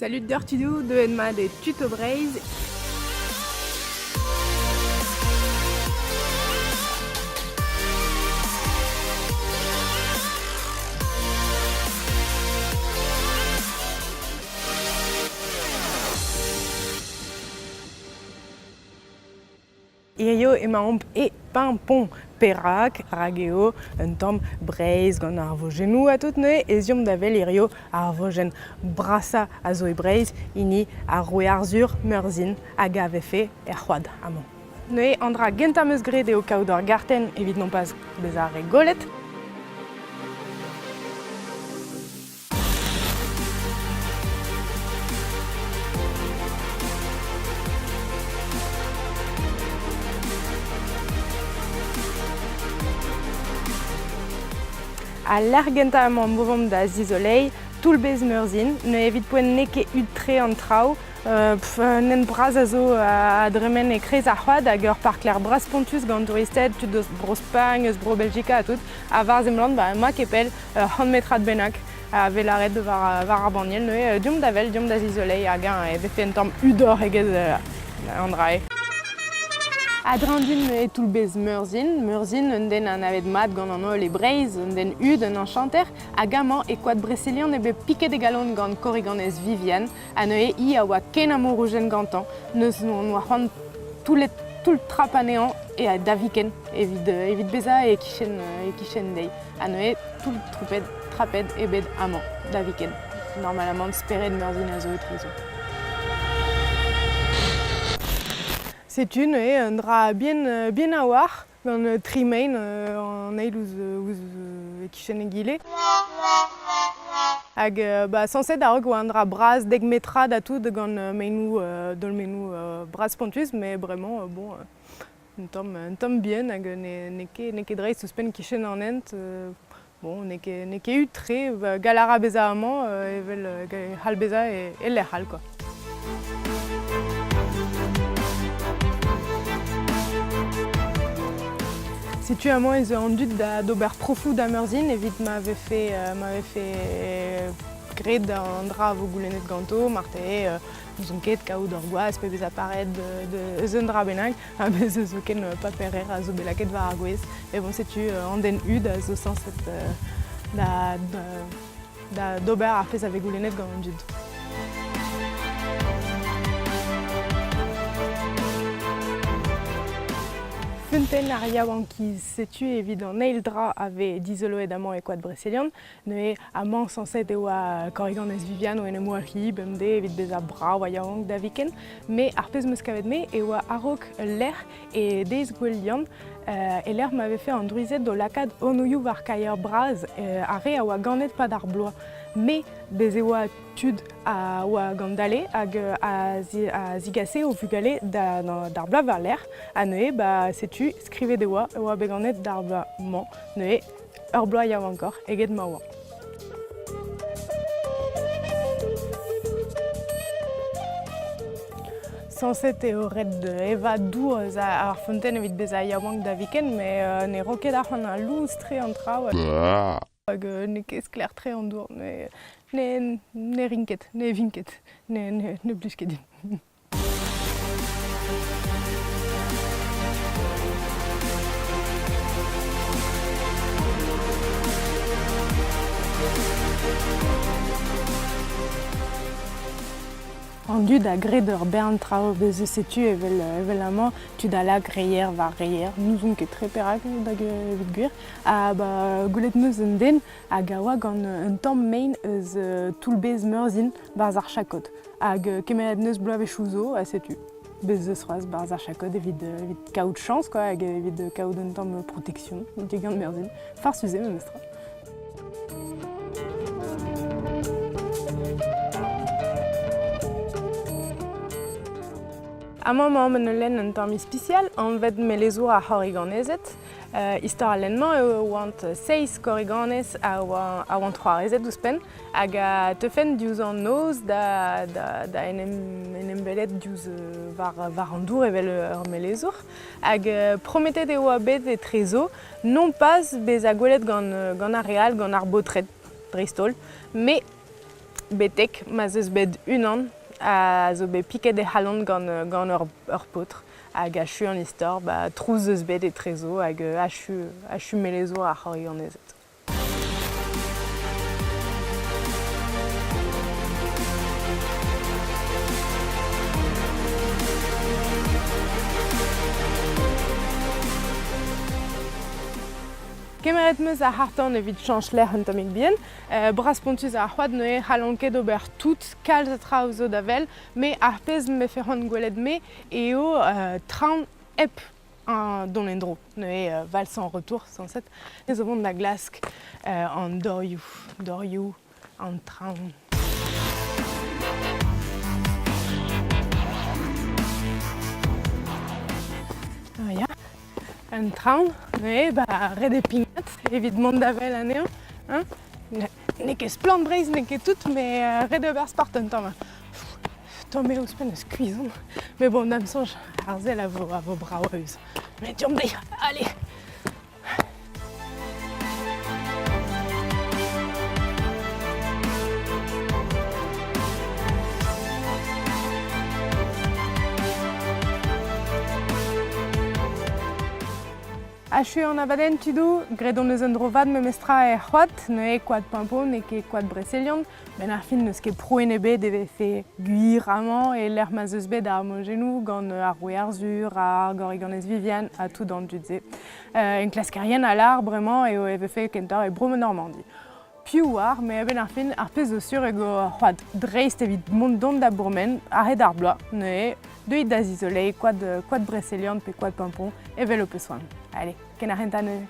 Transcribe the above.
Salut Dirty-Do de Edma des Tuto Braise. Irio emaomp e pimpon perak, rageo, un tom braise gant arvo genou a tout neue, eziom davel irio arvogen brassa a zo e braise, ini a roe arzur meurzin hag a vefe c'hoad amont. Neue andra genta meus grede o kaout ur garten evit non pas bez a regolet. A l'argenta amant bovom da zizolei, tout bez meurzin, ne evit poen neke utre an trao, nen braz a zo a dremen e krez a c'hoad hag ur parkler braz pontus gant touristed, tud eus bro Spagn, eus bro Belgica a tout, a var zemlant ma kepel 100 metrat bennak a velaret var ar banniel, ne diom davel, diom da zizolei hag e vefe en tamm udor egez an drae. Adrandin e tout bez meurzin, un den an avet mat gant an ol e breiz, un den ud an enchanter, hag amañ e koad breselian ebe piket e galon gant koriganez Viviane, an e I a oa ken amor rougen gantan, neus on oa c'hoant tout trap anean e a daviken, evit beza e kichen dei. An e tout traped ebet amañ, daviken. Normalement spered meurzin a zo e trezo. C'est une un drap bien a war, gant trimain en eil ouz kichen egile. Hag sanset a rog un drap braz deg metra da tout gant dol menou braz pontus, mais vraiment bon un tom bien hag neke dreiz suspen kichen an ent. Bon, neke utre, galara beza amañ, evel hal beza e l'er hal quoi. Setu amañ ez an dud d'ober profou da meurzin, evit m'ave fait gred an dra vo goulennet ganto, marte eus un ket kaout ur gwaz, pe bez a paret eus un dra bennak, ha bez eus ken paperer a zo belaket war ar gwez. E bon, setu an den ud a zo sanset d'ober ar fez ave goulennet gant an dud. Funten ar yaouank ki setu evit an eil dra ave dizoloet amañ e koad breselian, ne amañ sanset e oa koriganez Viviane o en emo hi, bemde evit bez a brav a yaouank da viken, me ar pez meus kavet me e oa arok l'er e deiz gwelian, e l'er m'ave fait an druizet do lakad onoioù war kaier braz, are a oa ganet pad ar bloaz. Me bez e oa tud a oa gant dale hag a zigase o vugale d'ar bloaz war l'er, ha neue setu skrivet e oa beganet d'ar bloaz man, neue ur bloaz yaou ankor, eget ma oa. Sanset eo red eva dour ar fonten evit bez a yaouank da viken, me ne roket ar c'hoant a loustre an trao. Hag ne ket skler tre an dour, ne rinket, ne vinket, ne blus ket din. An dud a gred ur bern trao bez setu evel amañ, tud a lag reier war reier, nouzon ket tre perak da evit gwir, a goulet meus un den hag a oa gant un tamm mein eus tout bez meurzin barz ar chakod, hag kemet neus bloavechou zo a setu. Bez eus c'hoaz barz ar chakod evit kaout chans quoi, hag evit kaout un tamm protection, gant meurzin, farsuze meus tra. Amañ m'en lenn un tamm ispicial, an vet melezo a c'horiganezet. Istor a lenman e oant 6 koriganez a oant 3 rezet ouzpen, hag a teufen diouz an noz da en embelet diouz war an dour evel ur melezour, hag prometet e oa bet e trezo, non pas bez a gwelet gant ar real, gant ar botret, dreistol, me betek, ma eus bet unan, a zo bet piket e c'halon gant ur potr. Hag a chu an istor, trouz eus bet e trezo hag a chu melezo ar c'horriganezet. Kemeret meus a hartan evit chanchler un tamik bien, bras pontuz a c'hoad ne e c'halanket ober tout kalz a traoù zo davel, me ar pez me ferran gwelet me eo traoù ep don endro, ne e valsan retour, sanset, ez o vont da glask an dorioù, an traoù. Ya. Un traoù, ne red e pingat, evit mont davel anezhañ. Ne ket splant breiz, ne ket tout, me red ober sport un tamm. Tomm eo ouzhpenn eus kuizon. Me bon, dam sonj ar zel a vo brav eus. Me deomp dezhi, allez! Achu an avadentudu, gredon eus un drovad me mestra e c'hoat, ne e koad Paimpont, ne ket koad Bresseliant, ben ar fin neus ket proen ebet deve fe guir amañ e l'er ma eus bet ar mogenou gant ar roue Arzur, ar Gorriganez Viviane, a tout dans dudze. En klaskerien a l'ar bremañ eo eve fe kentor e Brome Normandie. Piv war, me eben ar fin ar pez eus sur ego c'hoat dreist evit mont dont da bourmen, arret ar bloaz, ne e deuit da zizole, koad Bresseliant pe koad Paimpont, evel o peus oan. Allez, ken ar rentaneu.